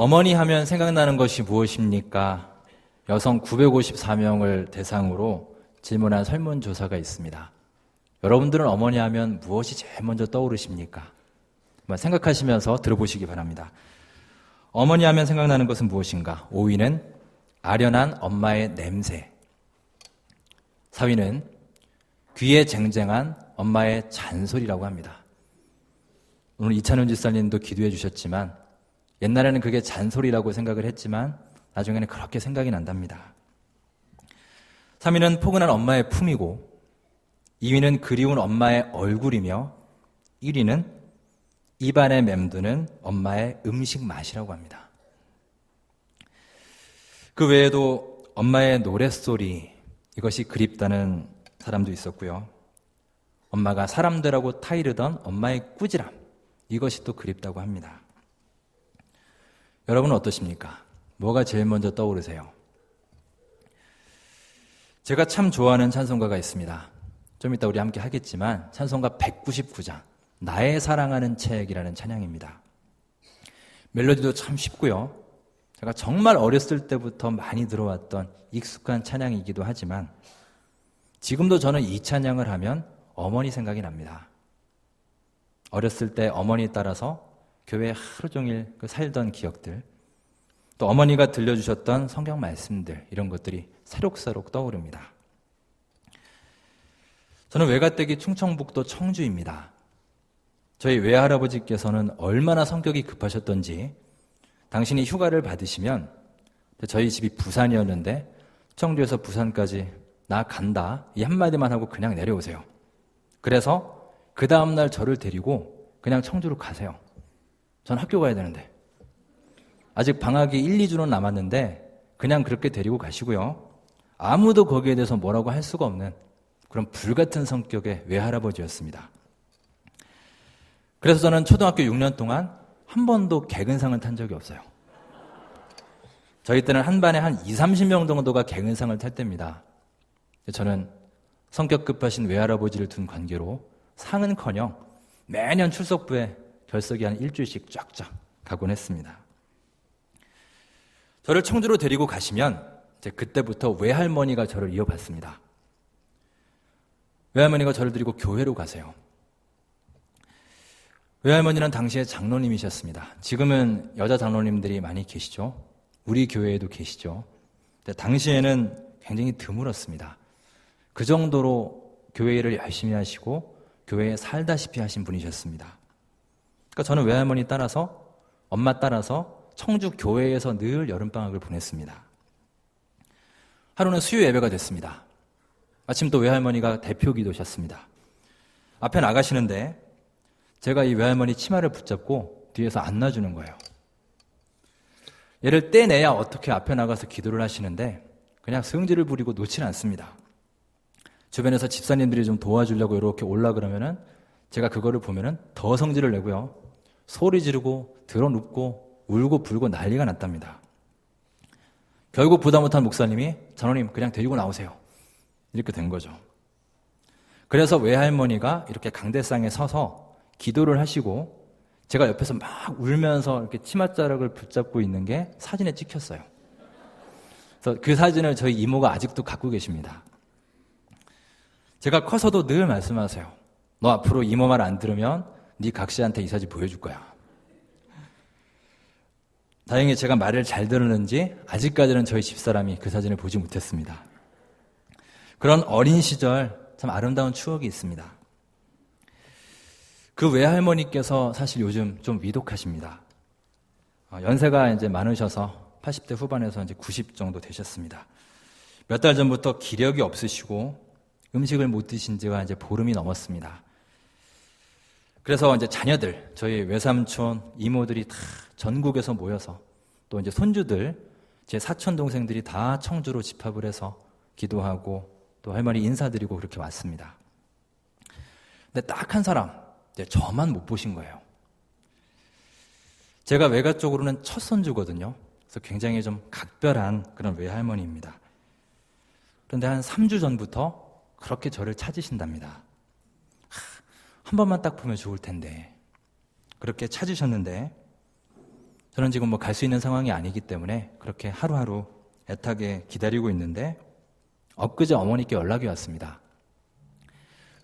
어머니 하면 생각나는 것이 무엇입니까? 여성 954명을 대상으로 질문한 설문조사가 있습니다. 여러분들은 어머니 하면 무엇이 제일 먼저 떠오르십니까? 한번 생각하시면서 들어보시기 바랍니다. 어머니 하면 생각나는 것은 무엇인가? 5위는 아련한 엄마의 냄새. 4위는 귀에 쟁쟁한 엄마의 잔소리라고 합니다. 오늘 이찬훈 집사님도 기도해 주셨지만 옛날에는 그게 잔소리라고 생각을 했지만 나중에는 그렇게 생각이 난답니다. 3위는 포근한 엄마의 품이고 2위는 그리운 엄마의 얼굴이며 1위는 입안에 맴드는 엄마의 음식 맛이라고 합니다. 그 외에도 엄마의 노랫소리, 이것이 그립다는 사람도 있었고요. 엄마가 사람들하고 타이르던 엄마의 꾸지람, 이것이 또 그립다고 합니다. 여러분은 어떠십니까? 뭐가 제일 먼저 떠오르세요? 제가 참 좋아하는 찬송가가 있습니다. 좀 이따 우리 함께 하겠지만 찬송가 199장 나의 사랑하는 책이라는 찬양입니다. 멜로디도 참 쉽고요. 제가 정말 어렸을 때부터 많이 들어왔던 익숙한 찬양이기도 하지만 지금도 저는 이 찬양을 하면 어머니 생각이 납니다. 어렸을 때 어머니 따라서 교회에 하루 종일 살던 기억들, 또 어머니가 들려주셨던 성경 말씀들, 이런 것들이 새록새록 떠오릅니다. 저는 외가댁이 충청북도 청주입니다. 저희 외할아버지께서는 얼마나 성격이 급하셨던지 당신이 휴가를 받으시면 저희 집이 부산이었는데 청주에서 부산까지 나 간다 이 한마디만 하고 그냥 내려오세요. 그래서 그 다음날 저를 데리고 그냥 청주로 가세요. 전 학교 가야 되는데 아직 방학이 1, 2주는 남았는데 그냥 그렇게 데리고 가시고요. 아무도 거기에 대해서 뭐라고 할 수가 없는 그런 불같은 성격의 외할아버지였습니다. 그래서 저는 초등학교 6년 동안 한 번도 개근상을 탄 적이 없어요. 저희 때는 한 반에 한 20, 30명 정도가 개근상을 탈 때입니다. 저는 성격 급하신 외할아버지를 둔 관계로 상은커녕 매년 출석부에 결석이 한 일주일씩 쫙쫙 가곤 했습니다. 저를 청주로 데리고 가시면 이제 그때부터 외할머니가 저를 이어받습니다. 외할머니가 저를 데리고 교회로 가세요. 외할머니는 당시에 장로님이셨습니다. 지금은 여자 장로님들이 많이 계시죠. 우리 교회에도 계시죠. 근데 당시에는 굉장히 드물었습니다. 그 정도로 교회 일을 열심히 하시고 교회에 살다시피 하신 분이셨습니다. 그러니까 저는 외할머니 따라서, 엄마 따라서 청주 교회에서 늘 여름방학을 보냈습니다. 하루는 수요 예배가 됐습니다. 마침 또 외할머니가 대표 기도셨습니다. 앞에 나가시는데 제가 이 외할머니 치마를 붙잡고 뒤에서 안아주는 거예요. 얘를 떼내야 어떻게 앞에 나가서 기도를 하시는데 그냥 성질을 부리고 놓지는 않습니다. 주변에서 집사님들이 좀 도와주려고 이렇게 올라 그러면은 제가 그거를 보면은 더 성질을 내고요. 소리 지르고 드러눕고 울고 불고 난리가 났답니다. 결국 부담 못한 목사님이 장로님 그냥 데리고 나오세요. 이렇게 된 거죠. 그래서 외할머니가 이렇게 강대상에 서서 기도를 하시고 제가 옆에서 막 울면서 이렇게 치맛자락을 붙잡고 있는 게 사진에 찍혔어요. 그래서 그 사진을 저희 이모가 아직도 갖고 계십니다. 제가 커서도 늘 말씀하세요. 너 앞으로 이모 말 안 들으면 네 각시한테 이 사진 보여줄 거야. 다행히 제가 말을 잘 들었는지 아직까지는 저희 집사람이 그 사진을 보지 못했습니다. 그런 어린 시절 참 아름다운 추억이 있습니다. 그 외할머니께서 사실 요즘 좀 위독하십니다. 연세가 이제 많으셔서 80대 후반에서 이제 90 정도 되셨습니다. 몇 달 전부터 기력이 없으시고 음식을 못 드신 지가 이제 보름이 넘었습니다. 그래서 이제 자녀들, 저희 외삼촌, 이모들이 다 전국에서 모여서 또 이제 손주들, 제 사촌 동생들이 다 청주로 집합을 해서 기도하고 또 할머니 인사드리고 그렇게 왔습니다. 근데 딱 한 사람, 저만 못 보신 거예요. 제가 외가 쪽으로는 첫 손주거든요. 그래서 굉장히 좀 각별한 그런 외할머니입니다. 그런데 한 3주 전부터 그렇게 저를 찾으신답니다. 한 번만 딱 보면 좋을 텐데. 그렇게 찾으셨는데 저는 지금 갈 수 있는 상황이 아니기 때문에 그렇게 하루하루 애타게 기다리고 있는데 엊그제 어머니께 연락이 왔습니다.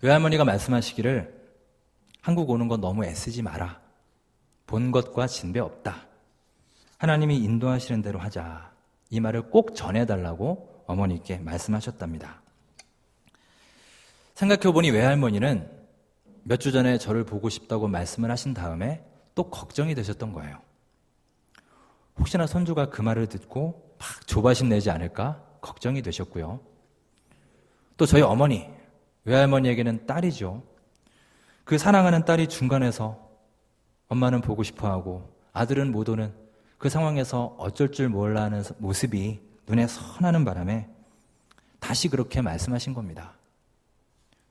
외할머니가 말씀하시기를 한국 오는 건 너무 애쓰지 마라. 본 것과 진배 없다. 하나님이 인도하시는 대로 하자. 이 말을 꼭 전해달라고 어머니께 말씀하셨답니다. 생각해보니 외할머니는 몇 주 전에 저를 보고 싶다고 말씀을 하신 다음에 또 걱정이 되셨던 거예요. 혹시나 손주가 그 말을 듣고 막 조바심 내지 않을까 걱정이 되셨고요. 또 저희 어머니, 외할머니에게는 딸이죠. 그 사랑하는 딸이 중간에서 엄마는 보고 싶어하고 아들은 못 오는 그 상황에서 어쩔 줄 몰라 하는 모습이 눈에 선하는 바람에 다시 그렇게 말씀하신 겁니다.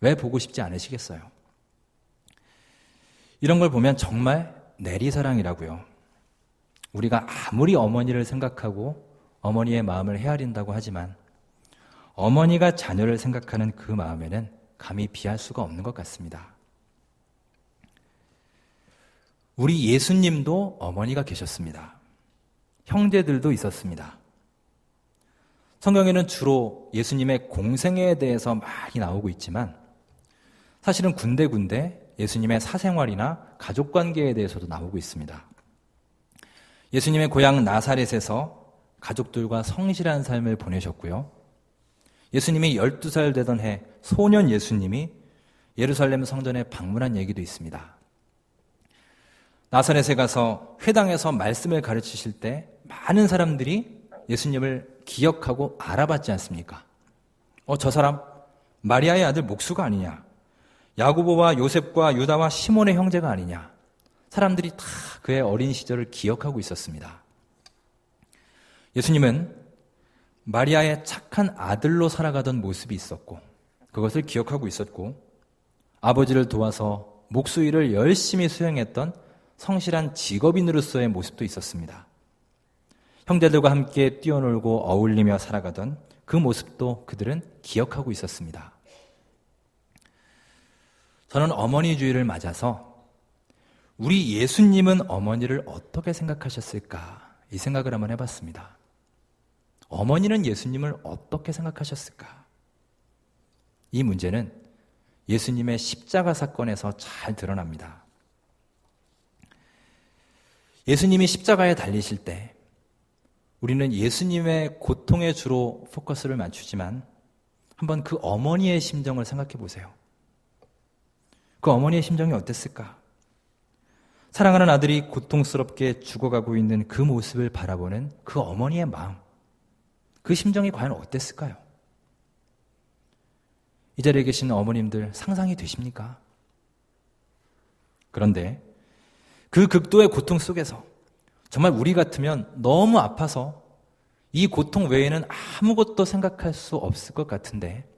왜 보고 싶지 않으시겠어요? 이런 걸 보면 정말 내리사랑이라고요. 우리가 아무리 어머니를 생각하고 어머니의 마음을 헤아린다고 하지만 어머니가 자녀를 생각하는 그 마음에는 감히 비할 수가 없는 것 같습니다. 우리 예수님도 어머니가 계셨습니다. 형제들도 있었습니다. 성경에는 주로 예수님의 공생애에 대해서 많이 나오고 있지만 사실은 군데군데 예수님의 사생활이나 가족관계에 대해서도 나오고 있습니다. 예수님의 고향 나사렛에서 가족들과 성실한 삶을 보내셨고요. 예수님이 12살 되던 해 소년 예수님이 예루살렘 성전에 방문한 얘기도 있습니다. 나사렛에 가서 회당에서 말씀을 가르치실 때 많은 사람들이 예수님을 기억하고 알아봤지 않습니까? 저 사람 마리아의 아들 목수가 아니냐? 야고보와 요셉과 유다와 시몬의 형제가 아니냐? 사람들이 다 그의 어린 시절을 기억하고 있었습니다. 예수님은 마리아의 착한 아들로 살아가던 모습이 있었고 그것을 기억하고 있었고 아버지를 도와서 목수 일을 열심히 수행했던 성실한 직업인으로서의 모습도 있었습니다. 형제들과 함께 뛰어놀고 어울리며 살아가던 그 모습도 그들은 기억하고 있었습니다. 저는 어머니주의를 맞아서 우리 예수님은 어머니를 어떻게 생각하셨을까? 이 생각을 한번 해봤습니다. 어머니는 예수님을 어떻게 생각하셨을까? 이 문제는 예수님의 십자가 사건에서 잘 드러납니다. 예수님이 십자가에 달리실 때 우리는 예수님의 고통에 주로 포커스를 맞추지만 한번 그 어머니의 심정을 생각해 보세요. 그 어머니의 심정이 어땠을까? 사랑하는 아들이 고통스럽게 죽어가고 있는 그 모습을 바라보는 그 어머니의 마음, 그 심정이 과연 어땠을까요? 이 자리에 계신 어머님들 상상이 되십니까? 그런데 그 극도의 고통 속에서 정말 우리 같으면 너무 아파서 이 고통 외에는 아무것도 생각할 수 없을 것 같은데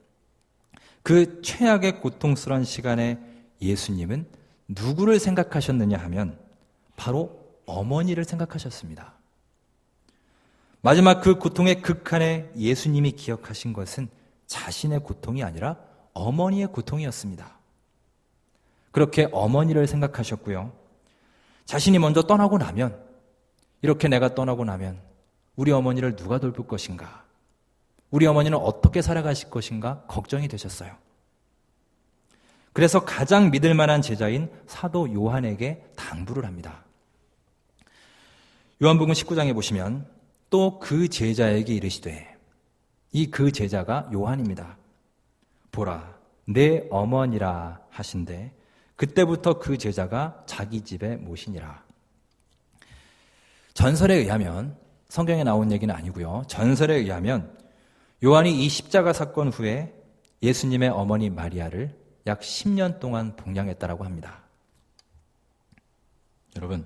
그 최악의 고통스러운 시간에 예수님은 누구를 생각하셨느냐 하면 바로 어머니를 생각하셨습니다. 마지막 그 고통의 극한에 예수님이 기억하신 것은 자신의 고통이 아니라 어머니의 고통이었습니다. 그렇게 어머니를 생각하셨고요. 자신이 먼저 떠나고 나면 이렇게 내가 떠나고 나면 우리 어머니를 누가 돌볼 것인가? 우리 어머니는 어떻게 살아가실 것인가? 걱정이 되셨어요. 그래서 가장 믿을 만한 제자인 사도 요한에게 당부를 합니다. 요한복음 19장에 보시면 또 그 제자에게 이르시되 이 그 제자가 요한입니다. 보라 내 어머니라 하신대 그때부터 그 제자가 자기 집에 모시니라. 전설에 의하면 성경에 나온 얘기는 아니고요. 전설에 의하면 요한이 이 십자가 사건 후에 예수님의 어머니 마리아를 약 10년 동안 봉양했다라고 합니다. 여러분,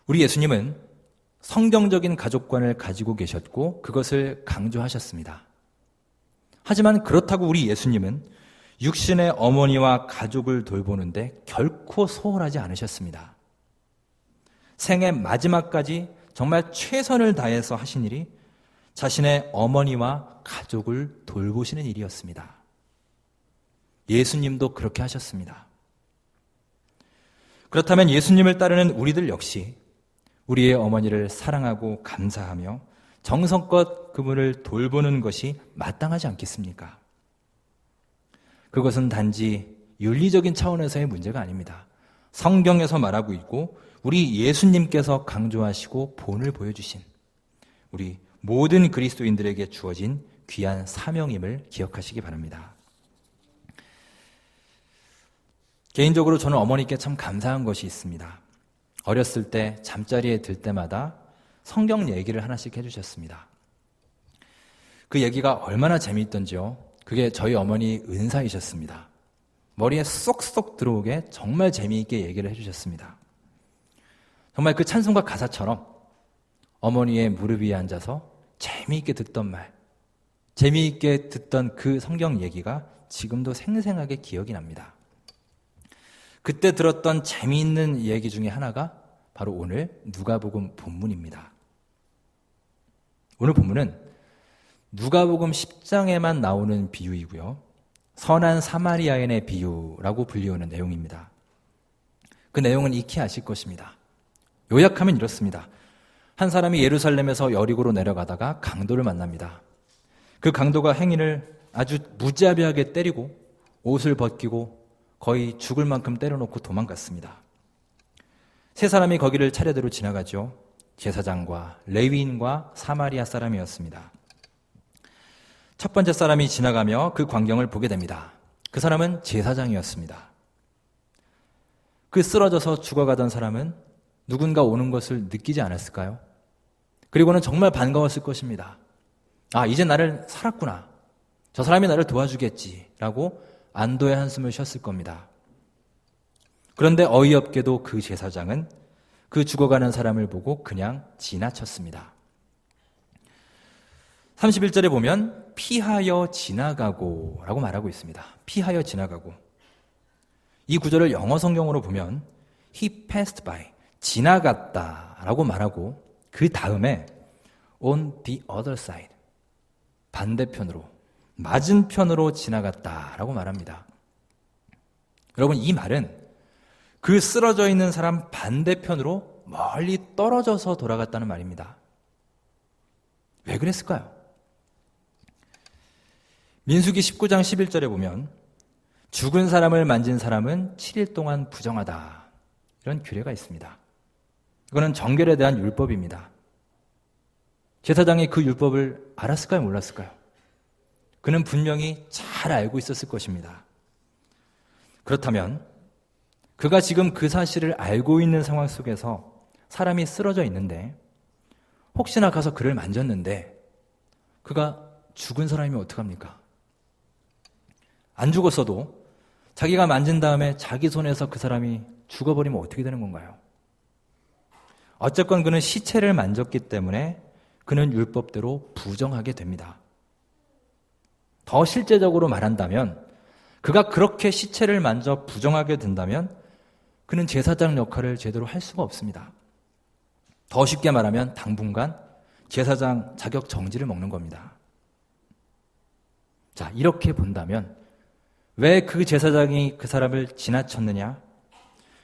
우리 예수님은 성경적인 가족관을 가지고 계셨고 그것을 강조하셨습니다. 하지만 그렇다고 우리 예수님은 육신의 어머니와 가족을 돌보는데 결코 소홀하지 않으셨습니다. 생애 마지막까지 정말 최선을 다해서 하신 일이 자신의 어머니와 가족을 돌보시는 일이었습니다. 예수님도 그렇게 하셨습니다. 그렇다면 예수님을 따르는 우리들 역시 우리의 어머니를 사랑하고 감사하며 정성껏 그분을 돌보는 것이 마땅하지 않겠습니까? 그것은 단지 윤리적인 차원에서의 문제가 아닙니다. 성경에서 말하고 있고 우리 예수님께서 강조하시고 본을 보여주신 우리 모든 그리스도인들에게 주어진 귀한 사명임을 기억하시기 바랍니다. 개인적으로 저는 어머니께 참 감사한 것이 있습니다. 어렸을 때 잠자리에 들 때마다 성경 얘기를 하나씩 해주셨습니다. 그 얘기가 얼마나 재미있던지요. 그게 저희 어머니 은사이셨습니다. 머리에 쏙쏙 들어오게 정말 재미있게 얘기를 해주셨습니다. 정말 그 찬송가 가사처럼 어머니의 무릎 위에 앉아서 재미있게 듣던 말, 재미있게 듣던 그 성경 얘기가 지금도 생생하게 기억이 납니다. 그때 들었던 재미있는 얘기 중에 하나가 바로 오늘 누가복음 본문입니다. 오늘 본문은 누가복음 10장에만 나오는 비유이고요. 선한 사마리아인의 비유라고 불리우는 내용입니다. 그 내용은 익히 아실 것입니다. 요약하면 이렇습니다. 한 사람이 예루살렘에서 여리고로 내려가다가 강도를 만납니다. 그 강도가 행인을 아주 무자비하게 때리고 옷을 벗기고 거의 죽을 만큼 때려놓고 도망갔습니다. 세 사람이 거기를 차례대로 지나가죠. 제사장과 레위인과 사마리아 사람이었습니다. 첫 번째 사람이 지나가며 그 광경을 보게 됩니다. 그 사람은 제사장이었습니다. 그 쓰러져서 죽어가던 사람은 누군가 오는 것을 느끼지 않았을까요? 그리고는 정말 반가웠을 것입니다. 아, 이제 나를 살았구나. 저 사람이 나를 도와주겠지라고 안도의 한숨을 쉬었을 겁니다. 그런데 어이없게도 그 제사장은 그 죽어가는 사람을 보고 그냥 지나쳤습니다. 31절에 보면 피하여 지나가고 라고 말하고 있습니다. 피하여 지나가고. 이 구절을 영어 성경으로 보면 He passed by, 지나갔다 라고 말하고 그 다음에 on the other side, 반대편으로, 맞은편으로 지나갔다 라고 말합니다. 여러분, 이 말은 그 쓰러져 있는 사람 반대편으로 멀리 떨어져서 돌아갔다는 말입니다. 왜 그랬을까요? 민수기 19장 11절에 보면 죽은 사람을 만진 사람은 7일 동안 부정하다, 이런 규례가 있습니다. 이거는 정결에 대한 율법입니다. 제사장이 그 율법을 알았을까요? 몰랐을까요? 그는 분명히 잘 알고 있었을 것입니다. 그렇다면 그가 지금 그 사실을 알고 있는 상황 속에서 사람이 쓰러져 있는데 혹시나 가서 그를 만졌는데 그가 죽은 사람이면 어떡합니까? 안 죽었어도 자기가 만진 다음에 자기 손에서 그 사람이 죽어버리면 어떻게 되는 건가요? 어쨌건 그는 시체를 만졌기 때문에 그는 율법대로 부정하게 됩니다. 더 실제적으로 말한다면 그가 그렇게 시체를 만져 부정하게 된다면 그는 제사장 역할을 제대로 할 수가 없습니다. 더 쉽게 말하면 당분간 제사장 자격 정지를 먹는 겁니다. 자, 이렇게 본다면 왜 그 제사장이 그 사람을 지나쳤느냐?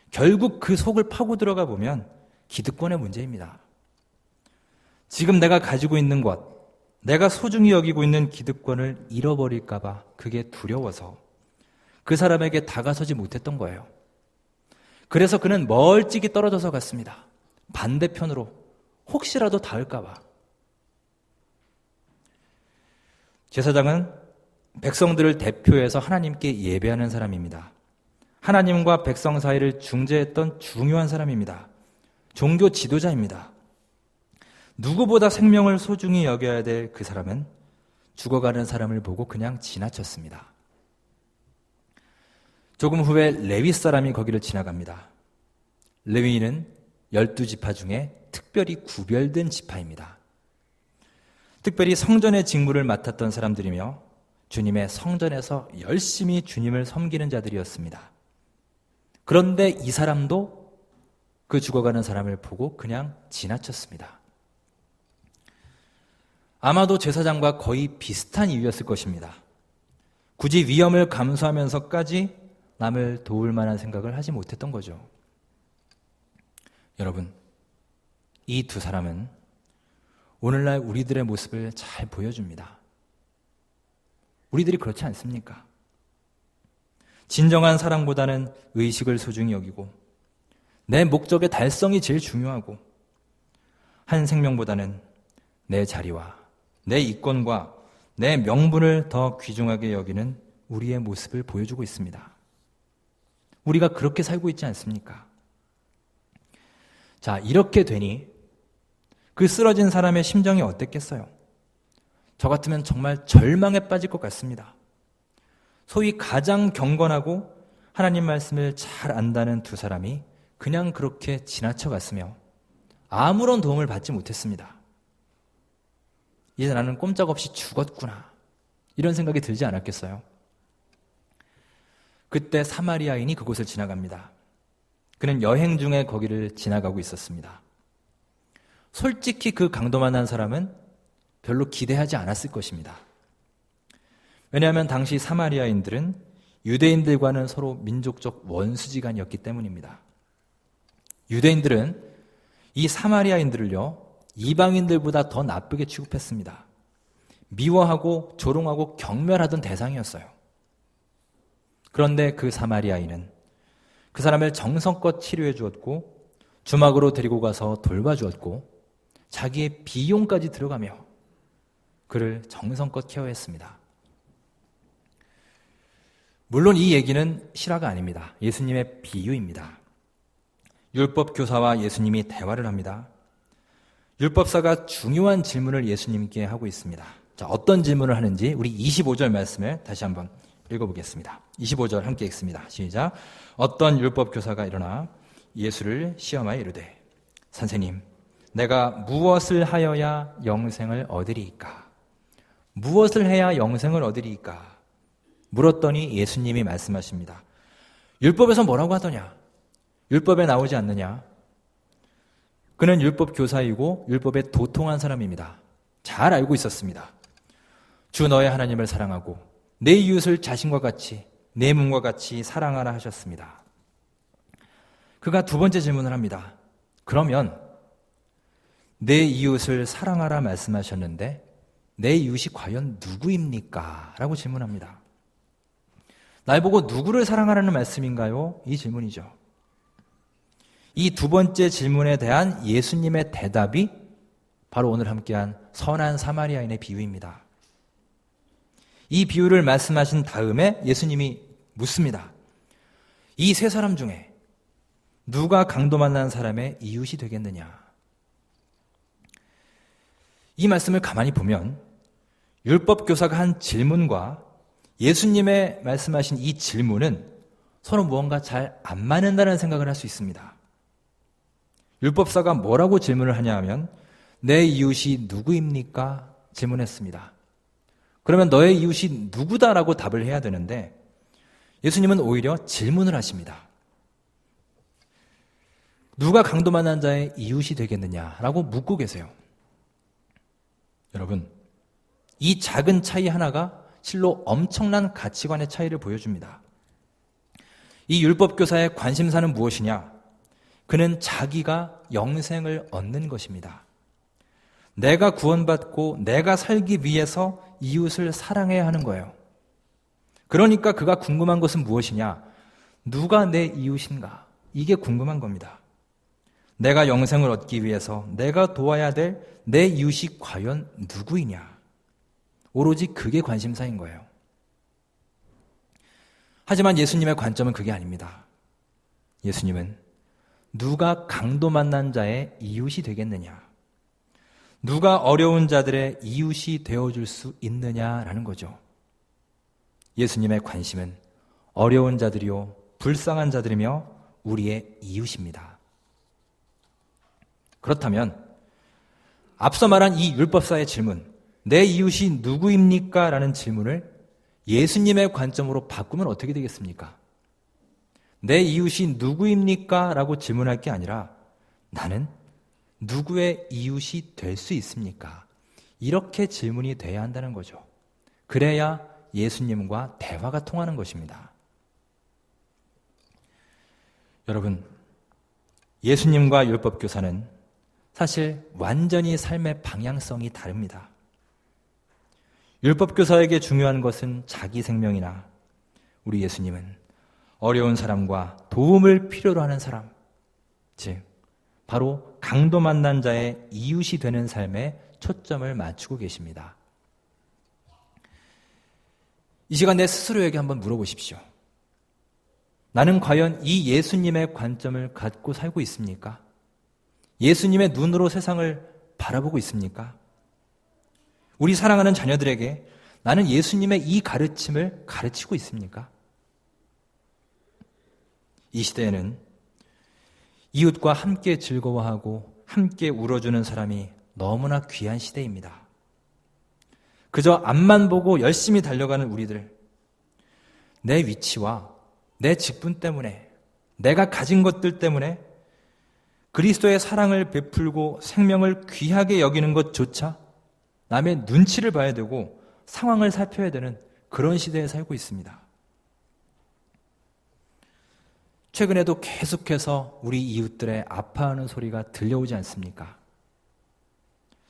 결국 그 속을 파고 들어가 보면 기득권의 문제입니다. 지금 내가 가지고 있는 것, 내가 소중히 여기고 있는 기득권을 잃어버릴까 봐 그게 두려워서 그 사람에게 다가서지 못했던 거예요. 그래서 그는 멀찍이 떨어져서 갔습니다. 반대편으로, 혹시라도 닿을까 봐. 제사장은 백성들을 대표해서 하나님께 예배하는 사람입니다. 하나님과 백성 사이를 중재했던 중요한 사람입니다. 종교 지도자입니다. 누구보다 생명을 소중히 여겨야 될 그 사람은 죽어가는 사람을 보고 그냥 지나쳤습니다. 조금 후에 레위 사람이 거기를 지나갑니다. 레위인은 12지파 중에 특별히 구별된 지파입니다. 특별히 성전의 직무를 맡았던 사람들이며 주님의 성전에서 열심히 주님을 섬기는 자들이었습니다. 그런데 이 사람도 그 죽어가는 사람을 보고 그냥 지나쳤습니다. 아마도 제사장과 거의 비슷한 이유였을 것입니다. 굳이 위험을 감수하면서까지 남을 도울 만한 생각을 하지 못했던 거죠. 여러분, 이 두 사람은 오늘날 우리들의 모습을 잘 보여줍니다. 우리들이 그렇지 않습니까? 진정한 사랑보다는 의식을 소중히 여기고 내 목적의 달성이 제일 중요하고 한 생명보다는 내 자리와 내 이권과 내 명분을 더 귀중하게 여기는 우리의 모습을 보여주고 있습니다. 우리가 그렇게 살고 있지 않습니까? 자, 이렇게 되니 그 쓰러진 사람의 심정이 어땠겠어요? 저 같으면 정말 절망에 빠질 것 같습니다. 소위 가장 경건하고 하나님 말씀을 잘 안다는 두 사람이 그냥 그렇게 지나쳐갔으며 아무런 도움을 받지 못했습니다. 이제 나는 꼼짝없이 죽었구나. 이런 생각이 들지 않았겠어요? 그때 사마리아인이 그곳을 지나갑니다. 그는 여행 중에 거기를 지나가고 있었습니다. 솔직히 그 강도 만난 사람은 별로 기대하지 않았을 것입니다. 왜냐하면 당시 사마리아인들은 유대인들과는 서로 민족적 원수지간이었기 때문입니다. 유대인들은 이 사마리아인들을요, 이방인들보다 더 나쁘게 취급했습니다. 미워하고 조롱하고 경멸하던 대상이었어요. 그런데 그 사마리아인은 그 사람을 정성껏 치료해 주었고 주막으로 데리고 가서 돌봐주었고 자기의 비용까지 들어가며 그를 정성껏 케어했습니다. 물론 이 얘기는 실화가 아닙니다. 예수님의 비유입니다. 율법 교사와 예수님이 대화를 합니다. 율법사가 중요한 질문을 예수님께 하고 있습니다. 자, 어떤 질문을 하는지 우리 25절 말씀을 다시 한번 읽어보겠습니다. 25절 함께 읽습니다. 시작. 어떤 율법 교사가 일어나 예수를 시험하여 이르되 선생님, 내가 무엇을 하여야 영생을 얻으리이까? 무엇을 해야 영생을 얻으리이까? 물었더니 예수님이 말씀하십니다. 율법에서 뭐라고 하더냐? 율법에 나오지 않느냐? 그는 율법 교사이고 율법에 도통한 사람입니다. 잘 알고 있었습니다. 주 너의 하나님을 사랑하고 내 이웃을 자신과 같이 내 몸과 같이 사랑하라 하셨습니다. 그가 두 번째 질문을 합니다. 그러면 내 이웃을 사랑하라 말씀하셨는데 내 이웃이 과연 누구입니까? 라고 질문합니다. 날 보고 누구를 사랑하라는 말씀인가요? 이 질문이죠. 이 두 번째 질문에 대한 예수님의 대답이 바로 오늘 함께한 선한 사마리아인의 비유입니다. 이 비유를 말씀하신 다음에 예수님이 묻습니다. 이 세 사람 중에 누가 강도 만난 사람의 이웃이 되겠느냐? 이 말씀을 가만히 보면 율법 교사가 한 질문과 예수님의 말씀하신 이 질문은 서로 무언가 잘 안 맞는다는 생각을 할 수 있습니다. 율법사가 뭐라고 질문을 하냐 하면 내 이웃이 누구입니까? 질문했습니다. 그러면 너의 이웃이 누구다라고 답을 해야 되는데 예수님은 오히려 질문을 하십니다. 누가 강도 만난 자의 이웃이 되겠느냐라고 묻고 계세요. 여러분, 이 작은 차이 하나가 실로 엄청난 가치관의 차이를 보여줍니다. 이 율법교사의 관심사는 무엇이냐? 그는 자기가 영생을 얻는 것입니다. 내가 구원받고 내가 살기 위해서 이웃을 사랑해야 하는 거예요. 그러니까 그가 궁금한 것은 무엇이냐? 누가 내 이웃인가? 이게 궁금한 겁니다. 내가 영생을 얻기 위해서 내가 도와야 될 내 이웃이 과연 누구이냐? 오로지 그게 관심사인 거예요. 하지만 예수님의 관점은 그게 아닙니다. 예수님은 누가 강도 만난 자의 이웃이 되겠느냐? 누가 어려운 자들의 이웃이 되어줄 수 있느냐라는 거죠. 예수님의 관심은 어려운 자들이요, 불쌍한 자들이며 우리의 이웃입니다. 그렇다면 앞서 말한 이 율법사의 질문, 내 이웃이 누구입니까? 라는 질문을 예수님의 관점으로 바꾸면 어떻게 되겠습니까? 내 이웃이 누구입니까? 라고 질문할 게 아니라 나는 누구의 이웃이 될 수 있습니까? 이렇게 질문이 돼야 한다는 거죠. 그래야 예수님과 대화가 통하는 것입니다. 여러분, 예수님과 율법교사는 사실 완전히 삶의 방향성이 다릅니다. 율법교사에게 중요한 것은 자기 생명이나 우리 예수님은 어려운 사람과 도움을 필요로 하는 사람, 즉 바로 강도 만난 자의 이웃이 되는 삶에 초점을 맞추고 계십니다. 이 시간 내 스스로에게 한번 물어보십시오. 나는 과연 이 예수님의 관점을 갖고 살고 있습니까? 예수님의 눈으로 세상을 바라보고 있습니까? 우리 사랑하는 자녀들에게 나는 예수님의 이 가르침을 가르치고 있습니까? 이 시대에는 이웃과 함께 즐거워하고 함께 울어주는 사람이 너무나 귀한 시대입니다. 그저 앞만 보고 열심히 달려가는 우리들, 내 위치와 내 직분 때문에, 내가 가진 것들 때문에 그리스도의 사랑을 베풀고 생명을 귀하게 여기는 것조차 남의 눈치를 봐야 되고 상황을 살펴야 되는 그런 시대에 살고 있습니다. 최근에도 계속해서 우리 이웃들의 아파하는 소리가 들려오지 않습니까?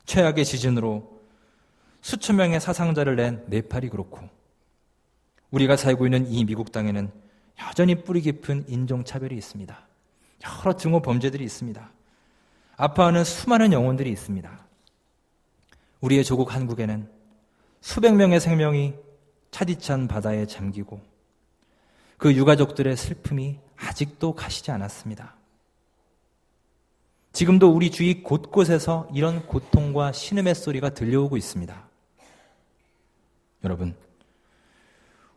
최악의 지진으로 수천 명의 사상자를 낸 네팔이 그렇고, 우리가 살고 있는 이 미국 땅에는 여전히 뿌리 깊은 인종차별이 있습니다. 여러 증오 범죄들이 있습니다. 아파하는 수많은 영혼들이 있습니다. 우리의 조국 한국에는 수백 명의 생명이 차디찬 바다에 잠기고 그 유가족들의 슬픔이 아직도 가시지 않았습니다. 지금도 우리 주위 곳곳에서 이런 고통과 신음의 소리가 들려오고 있습니다. 여러분,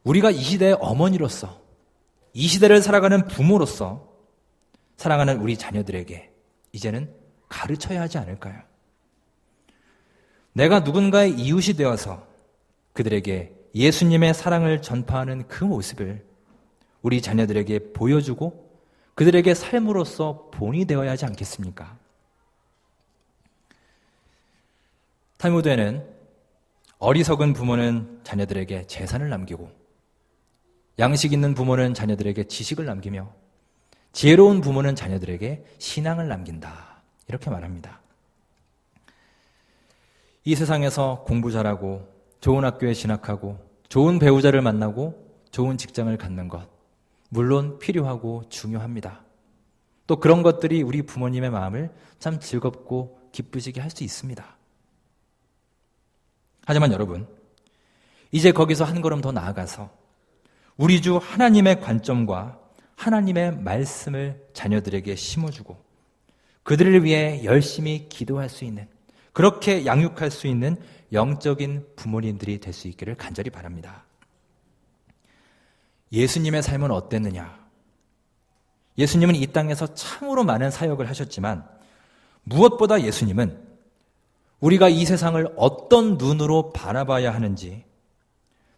우리가 이 시대의 어머니로서, 이 시대를 살아가는 부모로서 사랑하는 우리 자녀들에게 이제는 가르쳐야 하지 않을까요? 내가 누군가의 이웃이 되어서 그들에게 예수님의 사랑을 전파하는 그 모습을 우리 자녀들에게 보여주고 그들에게 삶으로써 본이 되어야 하지 않겠습니까? 탈무드에는 어리석은 부모는 자녀들에게 재산을 남기고 양식 있는 부모는 자녀들에게 지식을 남기며 지혜로운 부모는 자녀들에게 신앙을 남긴다, 이렇게 말합니다. 이 세상에서 공부 잘하고 좋은 학교에 진학하고 좋은 배우자를 만나고 좋은 직장을 갖는 것, 물론 필요하고 중요합니다. 또 그런 것들이 우리 부모님의 마음을 참 즐겁고 기쁘시게 할 수 있습니다. 하지만 여러분, 이제 거기서 한 걸음 더 나아가서 우리 주 하나님의 관점과 하나님의 말씀을 자녀들에게 심어주고 그들을 위해 열심히 기도할 수 있는, 그렇게 양육할 수 있는 영적인 부모님들이 될 수 있기를 간절히 바랍니다. 예수님의 삶은 어땠느냐? 예수님은 이 땅에서 참으로 많은 사역을 하셨지만 무엇보다 예수님은 우리가 이 세상을 어떤 눈으로 바라봐야 하는지,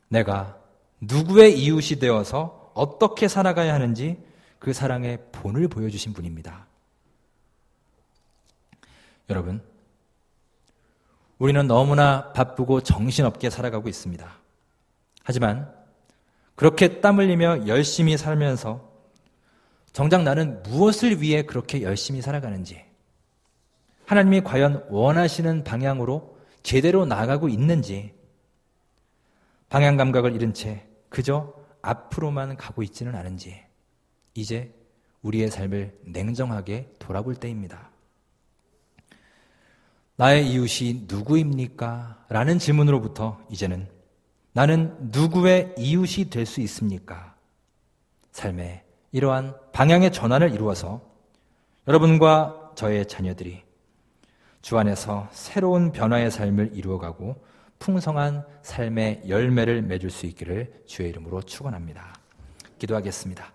내가 누구의 이웃이 되어서 어떻게 살아가야 하는지 그 사랑의 본을 보여주신 분입니다. 여러분, 우리는 너무나 바쁘고 정신없게 살아가고 있습니다. 하지만 그렇게 땀 흘리며 열심히 살면서 정작 나는 무엇을 위해 그렇게 열심히 살아가는지, 하나님이 과연 원하시는 방향으로 제대로 나아가고 있는지, 방향 감각을 잃은 채 그저 앞으로만 가고 있지는 않은지, 이제 우리의 삶을 냉정하게 돌아볼 때입니다. 나의 이웃이 누구입니까? 라는 질문으로부터 이제는 나는 누구의 이웃이 될 수 있습니까? 삶의 이러한 방향의 전환을 이루어서 여러분과 저의 자녀들이 주 안에서 새로운 변화의 삶을 이루어가고 풍성한 삶의 열매를 맺을 수 있기를 주의 이름으로 축원합니다. 기도하겠습니다.